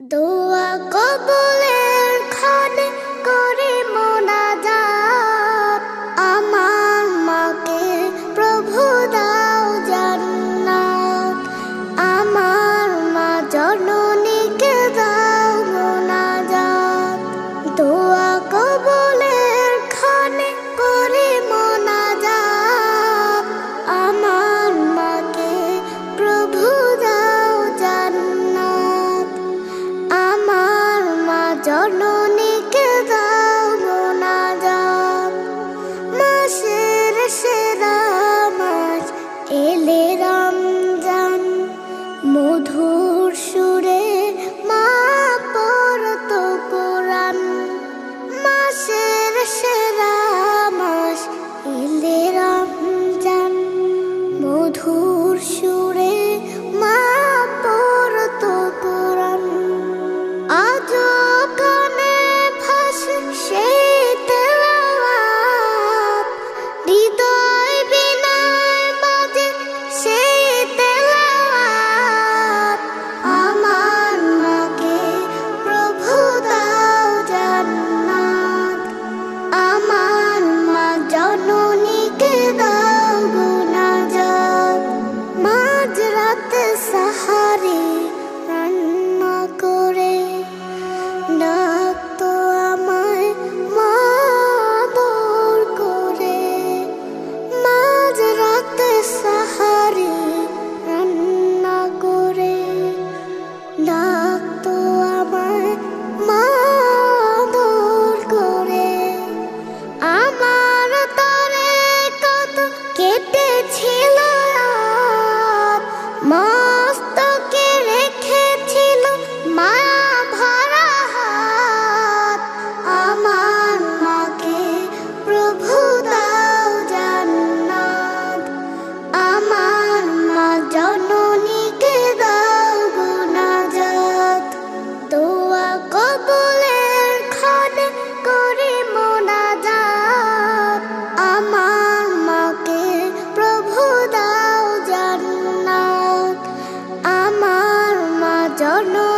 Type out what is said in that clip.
দোয়া কবুলের ক্ষণে করে মোনাজাত, আমার মাকে প্রভু দাও জান্নাত। আমার মা জননীকে দাও মোনাজাত, দোয়া কবুলের ক্ষণে করে মোনাজাত, আমার মাকে প্রভু দাও জান্নাত। আমার মা জননীকে দাও মোনাজাত। মাসের সেরা মাস এলে রমজান, মধুর সুরে মা পড়তো কোরআন। মাসের সেরা মাস এলে রমজান, মধুর সুরে মা পড়তো কোরআন। আজও কানে ভাসে সেই তেলাওয়াত, হৃদয় বিনায় বাজে সেই তেলাওয়াত। আমার মাকে প্রভু দাও জান্নাত, আমার মা জননীকে দাও মোনাজাত। মাঝরাতে সাহারি রান্না করে ডাকতো আমায় মা আদর করে। মাঝরাতে সাহারি রান্না করে ডাকতো আমায় মা আদর করে। আমার তরে কত কেটেছিল রাত, মস্তকে রেখেছিল মায়া ভরা হাত। আমার মাকে প্রভু দাও জান্নাত, আমার মা জননীকে দাও মোনাজাত। দোয়া কবুলের ক্ষণে করে মোনাজাত, আমার মাকে প্রভু দাও জান্নাত, আমার মা জননী